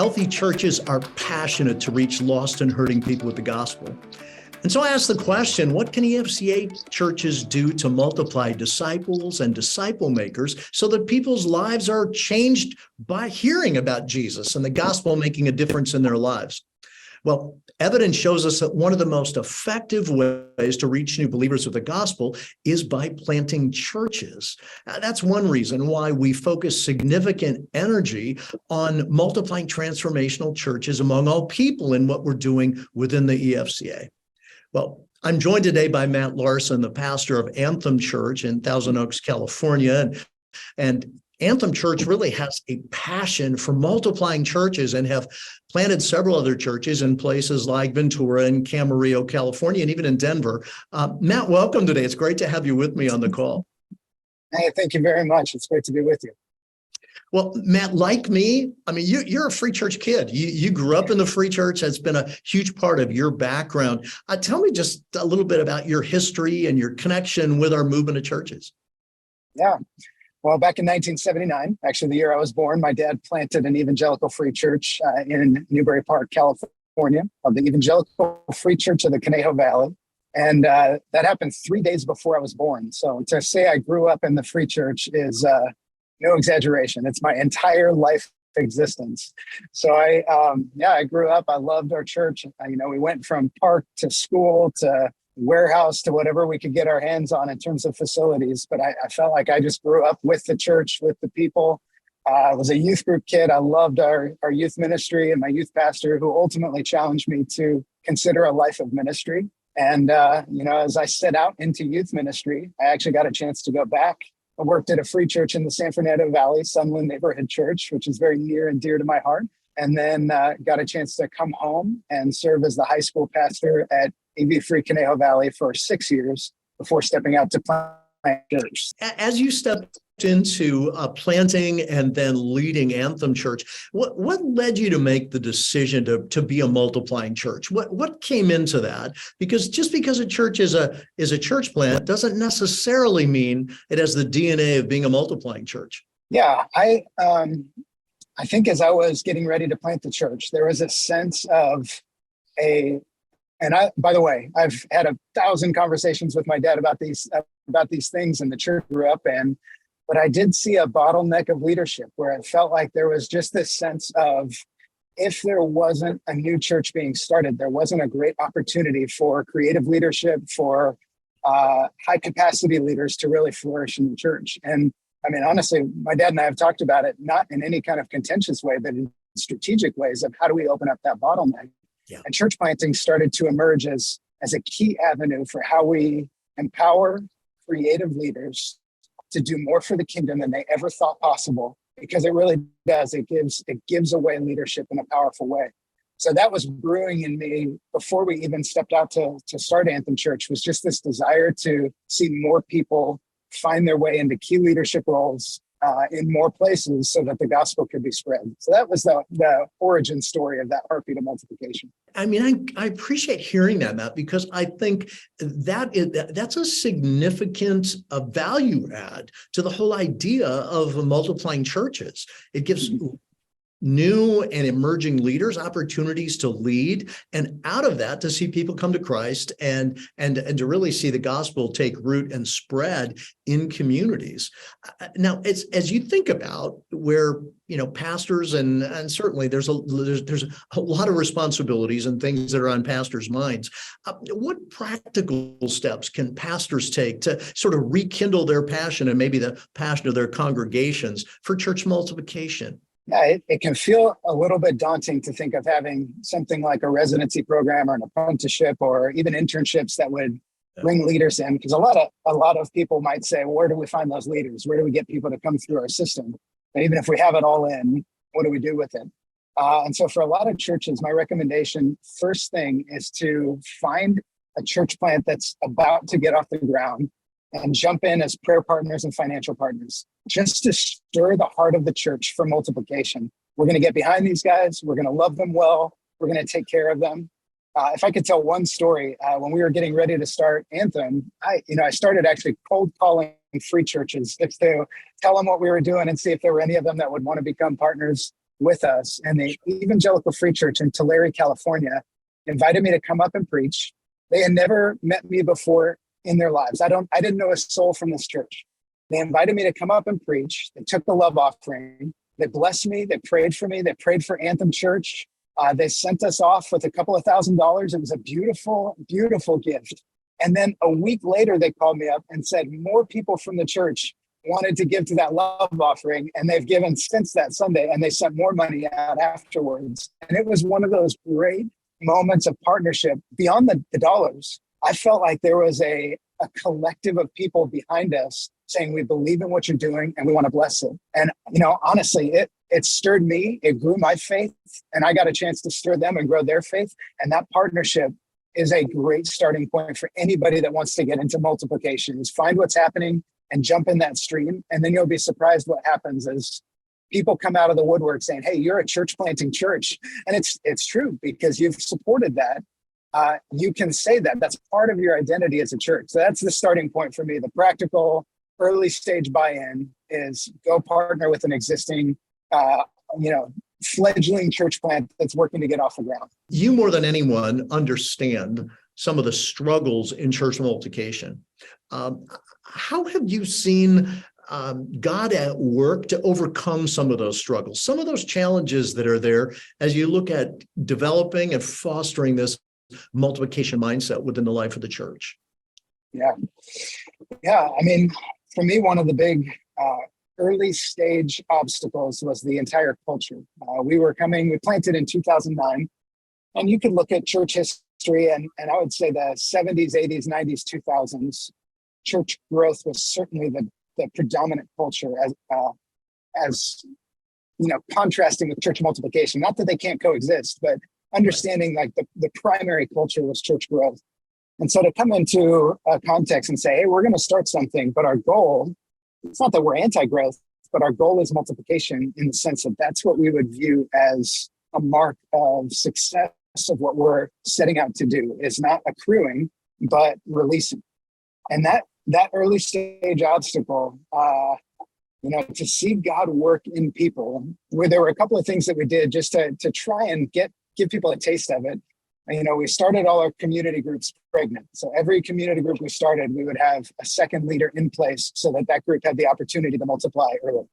Healthy churches are passionate to reach lost and hurting people with the gospel. And so I asked the question, what can EFCA churches do to multiply disciples and disciple makers so that people's lives are changed by hearing about Jesus and the gospel making a difference in their lives? Well, evidence shows us that one of the most effective ways to reach new believers with the gospel is by planting churches. That's one reason why we focus significant energy on multiplying transformational churches among all people in what we're doing within the EFCA. Well, I'm joined today by Matt Larson, the pastor of Anthem Church in Thousand Oaks, California. And Anthem Church really has a passion for multiplying churches and have planted several other churches in places like Ventura and Camarillo, California, and even in Denver. Matt, welcome today. It's great to have you with me on the call. Hey, thank you very much. It's great to be with you. Well, Matt, like me, I mean, you're a free church kid. You grew up in the free church. That's been a huge part of your background. Tell me just a little bit about your history and your connection with our movement of churches. Yeah. Well, back in 1979, actually the year I was born, my dad planted an Evangelical free church in Newbury Park, California, called the Evangelical Free Church of the Conejo Valley. And that happened 3 days before I was born. So to say I grew up in the free church is no exaggeration. It's my entire life existence. So I grew up. I loved our church. We went from park to school to warehouse to whatever we could get our hands on in terms of facilities. But I felt like I just grew up with the church, with the people. I was a youth group kid. I loved our youth ministry and my youth pastor, who ultimately challenged me to consider a life of ministry. And, as I set out into youth ministry, I actually got a chance to go back. I worked at a free church in the San Fernando Valley, Sunland Neighborhood Church, which is very near and dear to my heart. And then got a chance to come home and serve as the high school pastor at EV Free Conejo Valley for 6 years before stepping out to plant church. As you stepped into planting and then leading Anthem Church, what led you to make the decision to be a multiplying church? What came into that? Because just because a church is a church plant doesn't necessarily mean it has the DNA of being a multiplying church. Yeah, I think as I was getting ready to plant the church, there was a sense of by the way, I've had 1,000 conversations with my dad about these things in the church I grew up in, but I did see a bottleneck of leadership where it felt like there was just this sense of, if there wasn't a new church being started, there wasn't a great opportunity for creative leadership, for high capacity leaders to really flourish in the church. And I mean, honestly, my dad and I have talked about it, not in any kind of contentious way, but in strategic ways of how do we open up that bottleneck. Yeah. And church planting started to emerge as a key avenue for how we empower creative leaders to do more for the kingdom than they ever thought possible, because it really does. It gives away leadership in a powerful way. So that was brewing in me before we even stepped out to start Anthem Church, was just this desire to see more people find their way into key leadership roles in more places so that the gospel could be spread. So that was the origin story of that heartbeat of multiplication. I mean, I appreciate hearing that, Matt, because I think that's a significant value add to the whole idea of multiplying churches. It gives new and emerging leaders opportunities to lead, and out of that to see people come to Christ and to really see the gospel take root and spread in communities. Now, as you think about where pastors and certainly there's a lot of responsibilities and things that are on pastors' minds. What practical steps can pastors take to sort of rekindle their passion and maybe the passion of their congregations for church multiplication? Yeah, it can feel a little bit daunting to think of having something like a residency program or an apprenticeship or even internships that would bring leaders in, because a lot of people might say, well, where do we find those leaders? Where do we get people to come through our system? And even if we have it all in, what do we do with it? And so for a lot of churches, my recommendation, first thing, is to find a church plant that's about to get off the ground and jump in as prayer partners and financial partners, just to stir the heart of the church for multiplication. We're going to get behind these guys. We're going to love them well. We're going to take care of them. If I could tell one story, when we were getting ready to start Anthem, I started actually cold calling free churches just to tell them what we were doing and see if there were any of them that would want to become partners with us, and the Evangelical Free Church in Tulare, California, invited me to come up and preach. They had never met me before in their lives. I didn't know a soul from this church. They invited me to come up and preach. They took the love offering. They blessed me. They prayed for me. They prayed for Anthem Church. They sent us off with a couple of $1,000s. It was a beautiful, beautiful gift. And then a week later, they called me up and said more people from the church wanted to give to that love offering. And they've given since that Sunday, and they sent more money out afterwards. And it was one of those great moments of partnership beyond the dollars. I felt like there was a collective of people behind us saying, we believe in what you're doing and we want to bless it. And, honestly, it stirred me, it grew my faith, and I got a chance to stir them and grow their faith. And that partnership is a great starting point for anybody that wants to get into multiplication, is find what's happening and jump in that stream. And then you'll be surprised what happens as people come out of the woodwork saying, hey, you're a church planting church. And it's true, because you've supported that. You can say that. That's part of your identity as a church. So that's the starting point for me. The practical early stage buy-in is go partner with an existing, fledgling church plant that's working to get off the ground. You more than anyone understand some of the struggles in church multiplication. How have you seen God at work to overcome some of those struggles, some of those challenges that are there as you look at developing and fostering this multiplication mindset within the life of the church? Yeah. I mean, for me, one of the big early stage obstacles was the entire culture. We planted in 2009, and you could look at church history, and I would say the 70s, 80s, 90s, 2000s, church growth was certainly the predominant culture as contrasting with church multiplication. Not that they can't coexist, but understanding like the primary culture was church growth. And so to come into a context and say, hey, we're going to start something, but our goal, it's not that we're anti-growth, but our goal is multiplication, in the sense that that's what we would view as a mark of success of what we're setting out to do, is not accruing, but releasing. And that early stage obstacle, to see God work in people, where there were a couple of things that we did just to try and give people a taste of it. We started all our community groups pregnant. So every community group we started, we would have a second leader in place so that group had the opportunity to multiply early.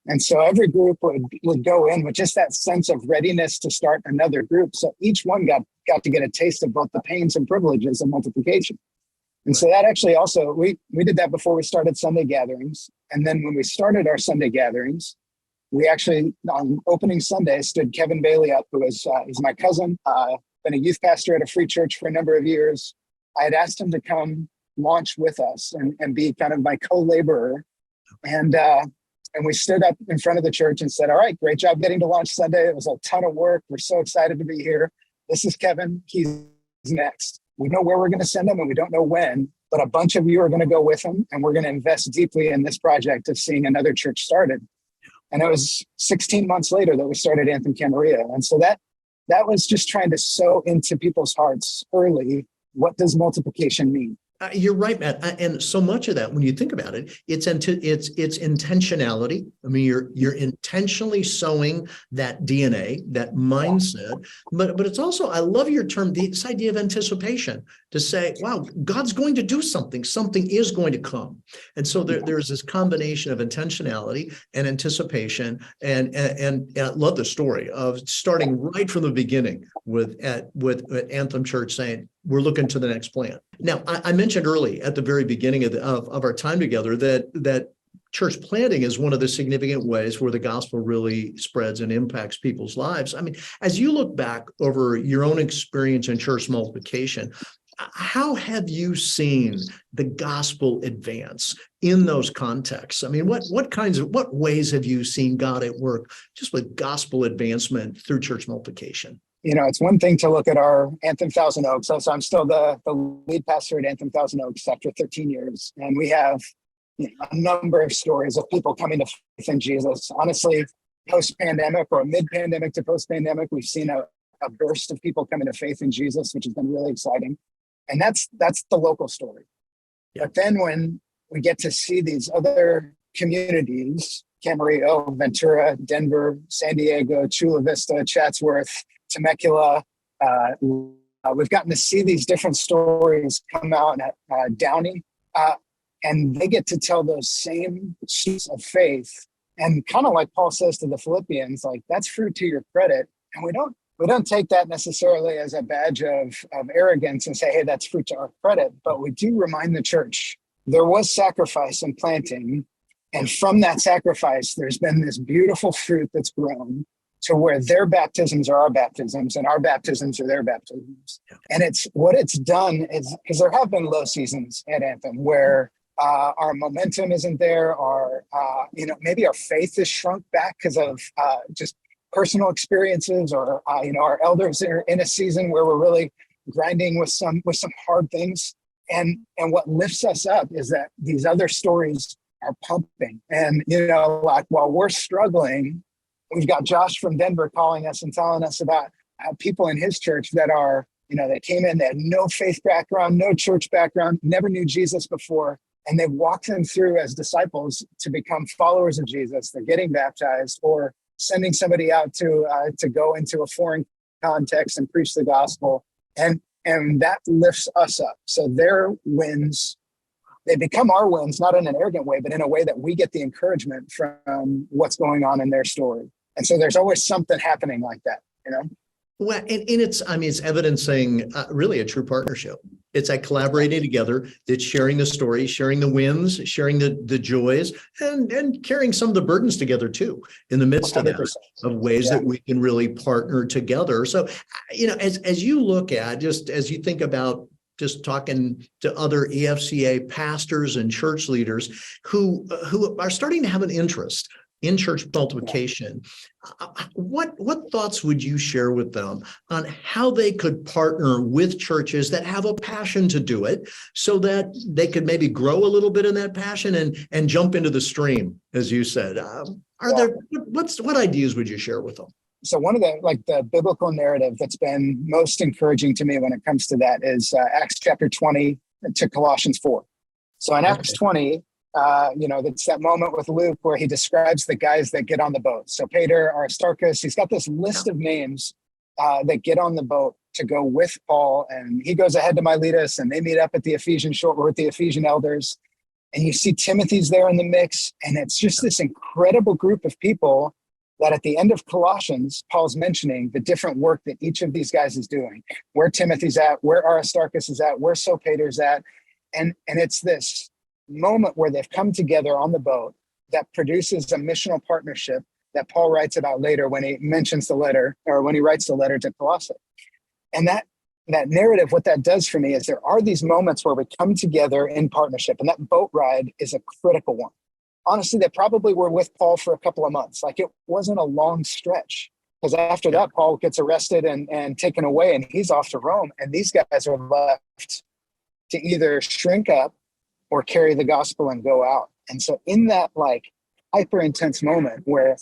And so every group would go in with just that sense of readiness to start another group. So each one got to get a taste of both the pains and privileges of multiplication. And so that actually also, we did that before we started Sunday gatherings. And then when we started our Sunday gatherings, we actually, on opening Sunday, stood Kevin Kompelien up, who is he's my cousin, been a youth pastor at a free church for a number of years. I had asked him to come launch with us and be kind of my co-laborer. And we stood up in front of the church and said, all right, great job getting to launch Sunday. It was a ton of work. We're so excited to be here. This is Kevin. He's next. We know where we're going to send him and we don't know when, but a bunch of you are going to go with him, and we're going to invest deeply in this project of seeing another church started. And it was 16 months later that we started Anthem Church. And so that was just trying to sow into people's hearts early. What does multiplication mean? You're right, Matt. And so much of that, when you think about it, it's intentionality. I mean, you're intentionally sowing that DNA, that mindset. But it's also, I love your term, this idea of anticipation, to say, wow, God's going to do something. Something is going to come. And so there's this combination of intentionality and anticipation. And I love the story of starting right from the beginning with Anthem Church, saying, we're looking to the next plan. Now, I mentioned early at the very beginning of our time together that church planting is one of the significant ways where the gospel really spreads and impacts people's lives. I mean, as you look back over your own experience in church multiplication, how have you seen the gospel advance in those contexts? I mean, what ways have you seen God at work just with gospel advancement through church multiplication? It's one thing to look at our Anthem Thousand Oaks. So I'm still the lead pastor at Anthem Thousand Oaks after 13 years. And we have a number of stories of people coming to faith in Jesus. Honestly, post-pandemic or mid-pandemic to post-pandemic, we've seen a burst of people coming to faith in Jesus, which has been really exciting. And that's the local story. Yeah. But then when we get to see these other communities Camarillo, Ventura, Denver, San Diego, Chula Vista, Chatsworth, Temecula. We've gotten to see these different stories come out at Downey, and they get to tell those same sheets of faith. And kind of like Paul says to the Philippians, like, that's fruit to your credit. And we don't take that necessarily as a badge of arrogance and say, hey, that's fruit to our credit. But we do remind the church there was sacrifice in planting. And from that sacrifice, there's been this beautiful fruit that's grown to where their baptisms are our baptisms and our baptisms are their baptisms. Yeah. And what it's done is, because there have been low seasons at Anthem where our momentum isn't there, or maybe our faith is shrunk back because of just personal experiences, or our elders are in a season where we're really grinding with some hard things. And what lifts us up is that these other stories are pumping. And like while we're struggling, we've got Josh from Denver calling us and telling us about people in his church that are, they came in, they had no faith background, no church background, never knew Jesus before. And they've walked them through as disciples to become followers of Jesus. They're getting baptized or sending somebody out to go into a foreign context and preach the gospel. And that lifts us up. So their wins, they become our wins, not in an arrogant way, but in a way that we get the encouragement from what's going on in their story. And so there's always something happening like that, Well, and it's evidencing really a true partnership. It's that collaborating together, it's sharing the story, sharing the wins, sharing the joys, and carrying some of the burdens together too, in the midst 100%. of ways that we can really partner together. So, as you look at, just as you think about just talking to other EFCA pastors and church leaders who are starting to have an interest in church multiplication, what thoughts would you share with them on how they could partner with churches that have a passion to do it, so that they could maybe grow a little bit in that passion and jump into the stream, as you said? What ideas would you share with them? So one of the biblical narrative that's been most encouraging to me when it comes to that is Acts chapter 20 to Colossians 4. So in Acts 20, it's that moment with Luke where he describes the guys that get on the boat. So Peter, Aristarchus, he's got this list of names that get on the boat to go with Paul. And he goes ahead to Miletus, and they meet up at the Ephesian shore with the Ephesian elders. And you see Timothy's there in the mix. And it's just this incredible group of people that at the end of Colossians, Paul's mentioning the different work that each of these guys is doing, where Timothy's at, where Aristarchus is at, where Sopater's at. And it's this moment where they've come together on the boat that produces a missional partnership that Paul writes about later when he mentions the letter, or when he writes the letter to Colossae. And that narrative, what that does for me is there are these moments where we come together in partnership, and that boat ride is a critical one. Honestly, they probably were with Paul for a couple of months. Like, it wasn't a long stretch, because after that, Paul gets arrested and taken away, and he's off to Rome. And these guys are left to either shrink up or carry the gospel and go out. And so in that hyper intense moment where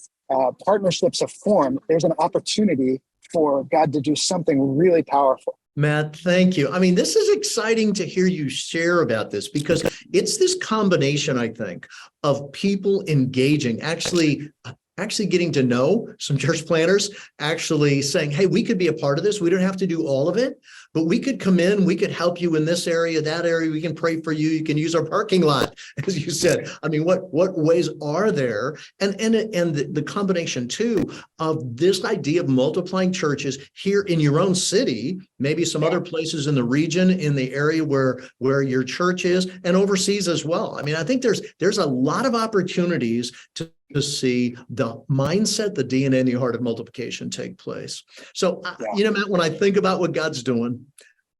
partnerships are formed, there's an opportunity for God to do something really powerful. Matt, thank you. I mean, this is exciting to hear you share about this, because it's this combination, I think, of people engaging, actually getting to know some church planners, actually saying, hey, we could be a part of this. We don't have to do all of it, but we could come in, we could help you in this area, that area. We can pray for you. You can use our parking lot, as you said. I mean, what ways are there? And the combination too of this idea of multiplying churches here in your own city, maybe some other places in the region, in the area where your church is, and overseas as well. I mean, I think there's a lot of opportunities to see the mindset, the DNA, and the heart of multiplication take place. So, Matt, when I think about what God's doing,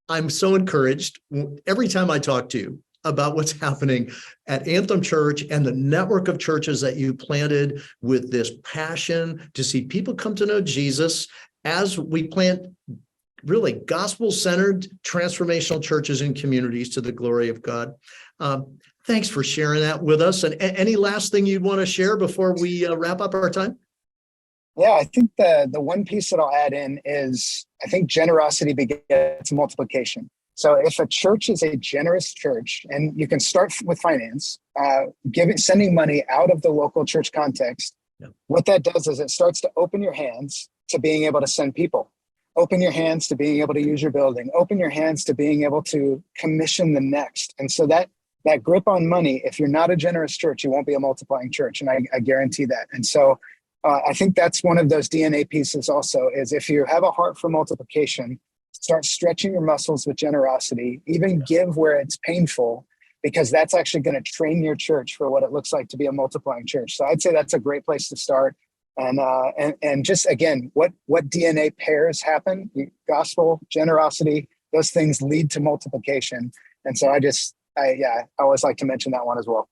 I'm so encouraged every time I talk to you about what's happening at Anthem Church and the network of churches that you planted with this passion to see people come to know Jesus as we plant really gospel-centered transformational churches and communities to the glory of God. Thanks for sharing that with us. And any last thing you'd want to share before we wrap up our time? Yeah, I think the one piece that I'll add in is, I think generosity begets multiplication. So if a church is a generous church, and you can start with finance, sending money out of the local church context, what that does is it starts to open your hands to being able to send people, open your hands to being able to use your building, open your hands to being able to commission the next. And so that grip on money, if you're not a generous church, you won't be a multiplying church. And I guarantee that. And so I think that's one of those DNA pieces also, is if you have a heart for multiplication, start stretching your muscles with generosity, even give where it's painful, because that's actually going to train your church for what it looks like to be a multiplying church. So I'd say that's a great place to start. And just, again, what DNA pairs happen, gospel, generosity, those things lead to multiplication. And so I always like to mention that one as well.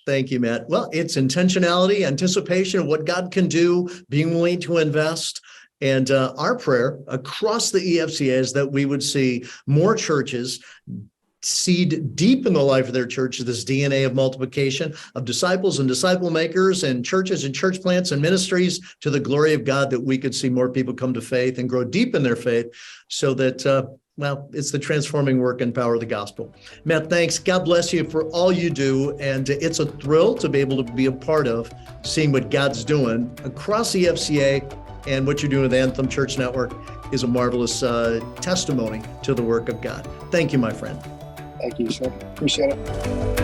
Thank you, Matt. Well, it's intentionality, anticipation of what God can do, being willing to invest. And our prayer across the EFCA is that we would see more churches seed deep in the life of their church this DNA of multiplication, of disciples and disciple makers and churches and church plants and ministries to the glory of God, that we could see more people come to faith and grow deep in their faith, so that, it's the transforming work and power of the gospel. Matt, thanks. God bless you for all you do. And it's a thrill to be able to be a part of seeing what God's doing across the EFCA, and what you're doing with the Anthem Church Network is a marvelous testimony to the work of God. Thank you, my friend. Thank you, sir. Appreciate it.